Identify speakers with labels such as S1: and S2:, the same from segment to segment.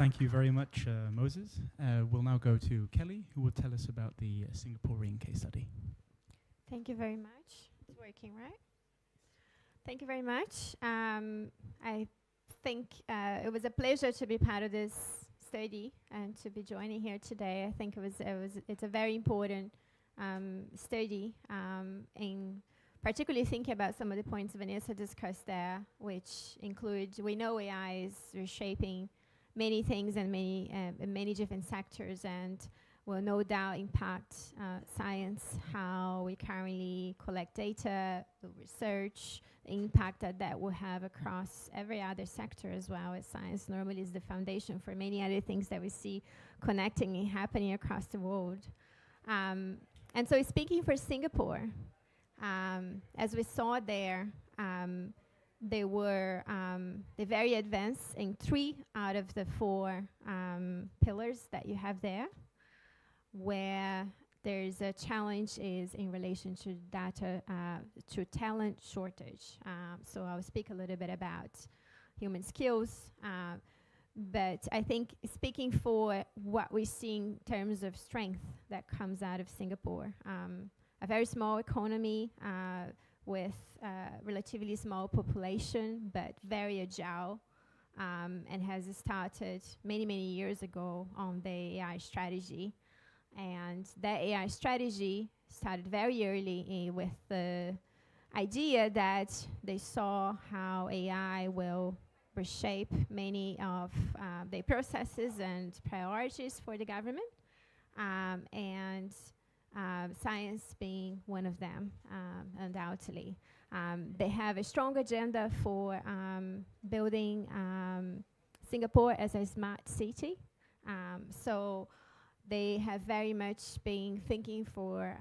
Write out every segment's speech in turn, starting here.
S1: Thank you very much, Moses. We'll now go to Kelly, who will tell us about the Singaporean case study.
S2: Thank you very much. It's working, right? Thank you very much. I think it was a pleasure to be part of this study and to be joining here today. I think it's a very important study, in particularly thinking about some of the points Vanessa discussed there, which include, we know AI is reshaping many things and many different sectors, and will no doubt impact science, how we currently collect data, the research, the impact that will have across every other sector, as well as science normally is the foundation for many other things that we see connecting and happening across the world. And so speaking for Singapore, as we saw there, they were very advanced in 3 out of the 4 pillars that you have there. Where there's a challenge is in relation to data, to talent shortage. So I'll speak a little bit about human skills, but I think speaking for what we see in terms of strength that comes out of Singapore, a very small economy with relatively small population, but very agile, and has started many years ago on the AI strategy. And that AI strategy started very early with the idea that they saw how AI will reshape many of the processes and priorities for the government, and science being one of them, undoubtedly. They have a strong agenda for building Singapore as a smart city. So they have very much been thinking for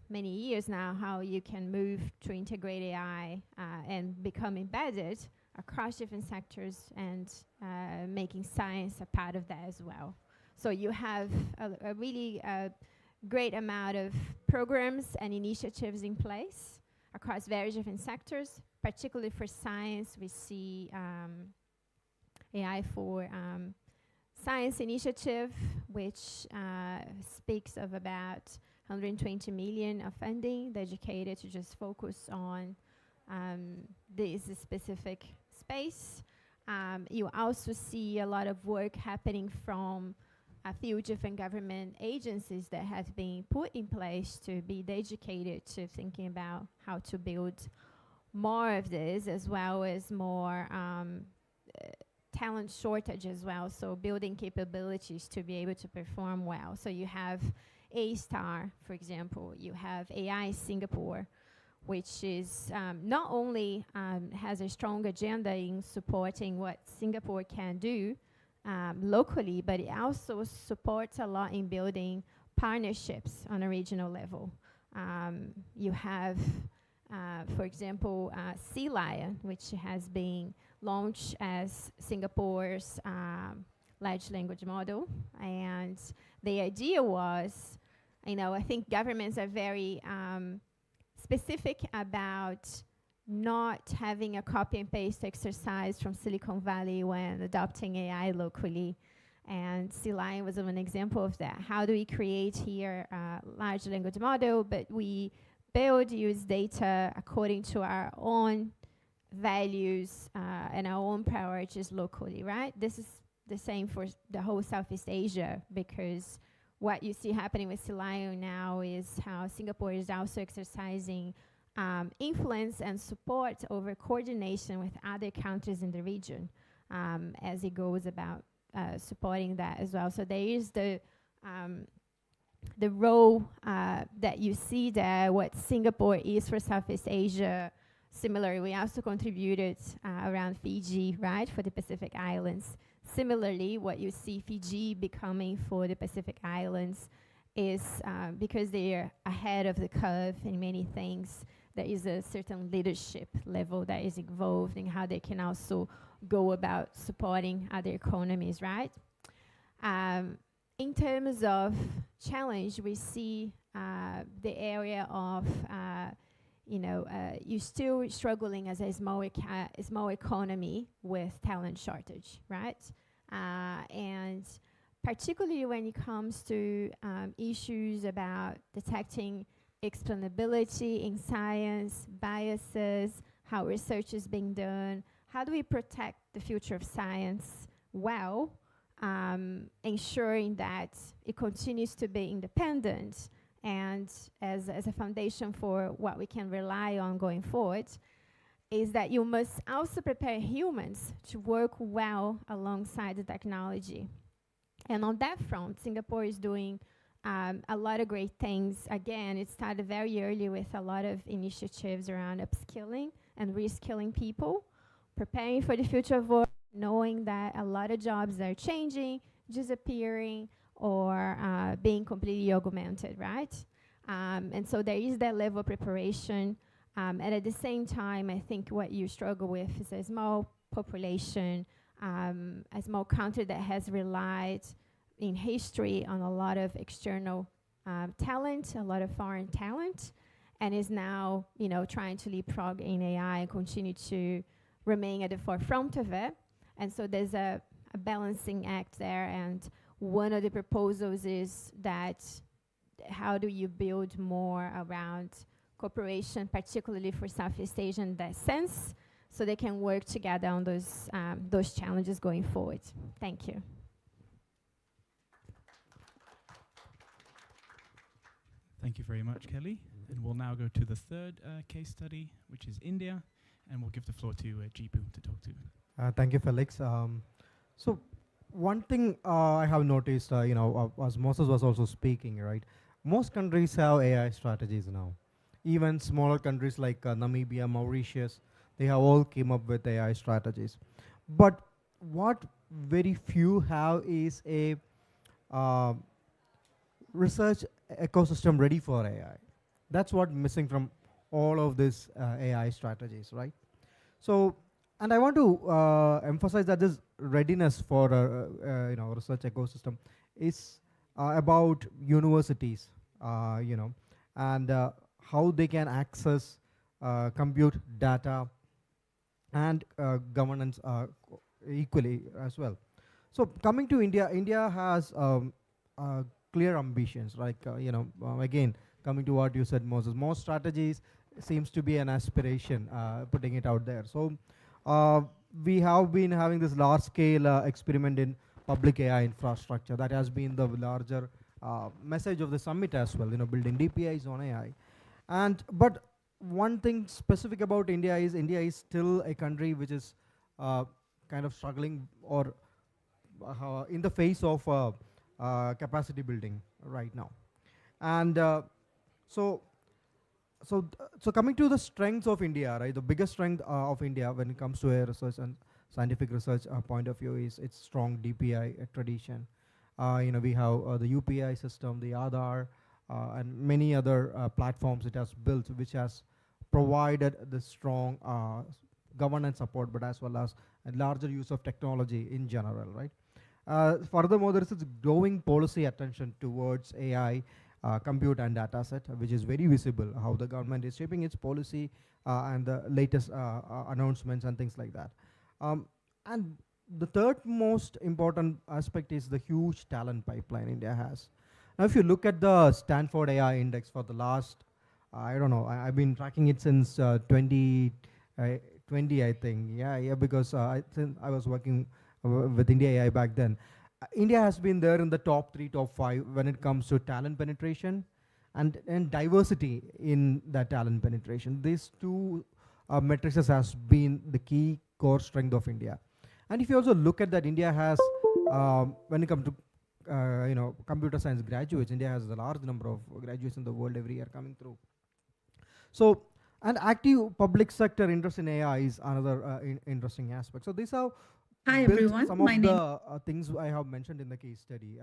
S2: many years now how you can move to integrate AI and become embedded across different sectors, and making science a part of that as well. So you have a really great amount of programs and initiatives in place across various different sectors. Particularly for science, we see AI for Science Initiative, which speaks of about 120 million of funding dedicated to just focus on this specific space. You also see a lot of work happening from a few different government agencies that have been put in place to be dedicated to thinking about how to build more of this, as well as more talent shortage as well, so building capabilities to be able to perform well. So you have A*STAR, for example, you have AI Singapore, which is not only has a strong agenda in supporting what Singapore can do locally, but it also supports a lot in building partnerships on a regional level. You have, for example, Sea Lion, which has been launched as Singapore's large language model. And the idea was, I think governments are very specific about not having a copy and paste exercise from Silicon Valley when adopting AI locally. And Sea Lion was an example of that. How do we create here a large language model, but we use data according to our own values and our own priorities locally, right? This is the same for the whole Southeast Asia, because what you see happening with Sea Lion now is how Singapore is also exercising influence and support over coordination with other countries in the region, as it goes about supporting that as well. So there is the role that you see there, what Singapore is for Southeast Asia. Similarly, we also contributed around Fiji, right, for the Pacific Islands. Similarly, what you see Fiji becoming for the Pacific Islands is because they are ahead of the curve in many things. There is a certain leadership level that is involved in how they can also go about supporting other economies, right? In terms of challenge, we see the area of you're still struggling as a small economy with talent shortage, right? And particularly when it comes to issues about detecting explainability in science, biases, how research is being done, how do we protect the future of science well, ensuring that it continues to be independent and as a foundation for what we can rely on going forward, is that you must also prepare humans to work well alongside the technology. And on that front, Singapore is doing a lot of great things. Again, it started very early with a lot of initiatives around upskilling and reskilling people, preparing for the future of work, knowing that a lot of jobs are changing, disappearing, or being completely augmented, right? And so there is that level of preparation. And at the same time, I think what you struggle with is a small population, a small country that has relied in history on a lot of external talent, a lot of foreign talent, and is now, trying to leapfrog in AI and continue to remain at the forefront of it. And so there's a balancing act there. And one of the proposals is that how do you build more around cooperation, particularly for Southeast Asia in that sense, so they can work together on those challenges going forward. Thank you.
S1: Thank you very much, Kelly. And we'll now go to the third case study, which is India, and we'll give the floor to Jibu to talk to.
S3: Thank you, Felix. So one thing I have noticed, as Moses was also speaking, right? Most countries have AI strategies now. Even smaller countries like Namibia, Mauritius, they have all came up with AI strategies. But what very few have is a research ecosystem ready for AI. That's what missing from all of these AI strategies, right? So, and I want to emphasize that this readiness for research ecosystem is about universities, and how they can access compute data and governance equally as well. So coming to India, India has clear ambitions, like, again, coming to what you said, Moses, more strategies seems to be an aspiration, putting it out there. So we have been having this large scale experiment in public AI infrastructure. That has been the larger message of the summit as well, building DPIs on AI. But one thing specific about India is still a country which is kind of struggling or in the face of capacity building right now. And so coming to the strengths of India, right? The biggest strength of India when it comes to a research and scientific research point of view is its strong DPI tradition. We have the UPI system, the Aadhaar, and many other platforms it has built, which has provided the strong governance support, but as well as a larger use of technology in general, right? Furthermore, there is this growing policy attention towards AI, compute and data set, which is very visible, how the government is shaping its policy and the latest announcements and things like that. And the third most important aspect is the huge talent pipeline India has. Now, if you look at the Stanford AI Index for the last, I don't know, I've been tracking it since 2020, I think. Yeah, because I was working with India AI back then. India has been there in the top 3, top 5 when it comes to talent penetration and diversity in that talent penetration. These two matrices has been the key core strength of India. And if you also look at that, India has, when it comes to computer science graduates, India has a large number of graduates in the world every year coming through. So, and active public sector interest in AI is another interesting aspect. So these are
S4: Hi everyone,
S3: some of the things I have mentioned in the case study,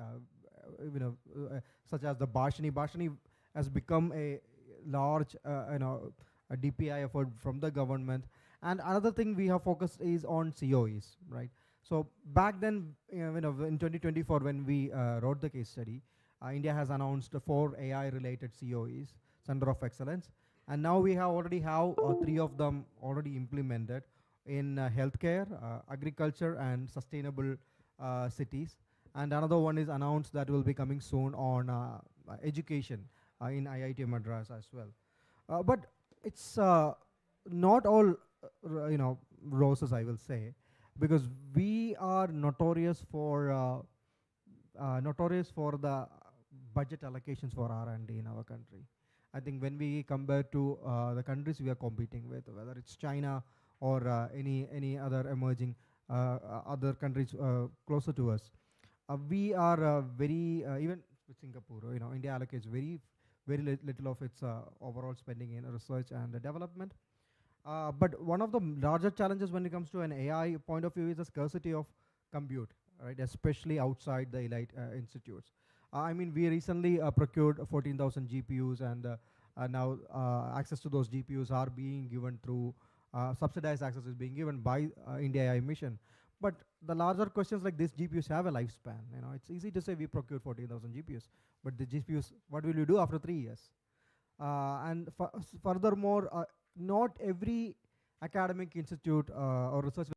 S3: such as the Bharshini. Bharshini has become a large, a DPI effort from the government. And another thing we have focused is on COEs, right? So back then, in 2024, when we wrote the case study, India has announced 4 AI-related COEs, Center of Excellence, and now we have already have 3 of them already implemented in healthcare, agriculture, and sustainable cities. and another one is announced that will be coming soon on education in IIT Madras as well. But it's not all roses, I will say, because we are notorious for the budget allocations for R&D in our country. I think when we compare to the countries we are competing with, whether it's China or any other emerging other countries closer to us, we are very even with Singapore. India allocates very little of its overall spending in research and development. But one of the larger challenges when it comes to an AI point of view is the scarcity of compute, right? Especially outside the elite institutes. I mean, we recently procured 14,000 GPUs, and now access to those GPUs are being given through subsidized access is being given by India AI Mission. But the larger questions like these GPUs have a lifespan. It's easy to say we procured 14,000 GPUs, but the GPUs, what will you do after 3 years? And furthermore, not every academic institute or research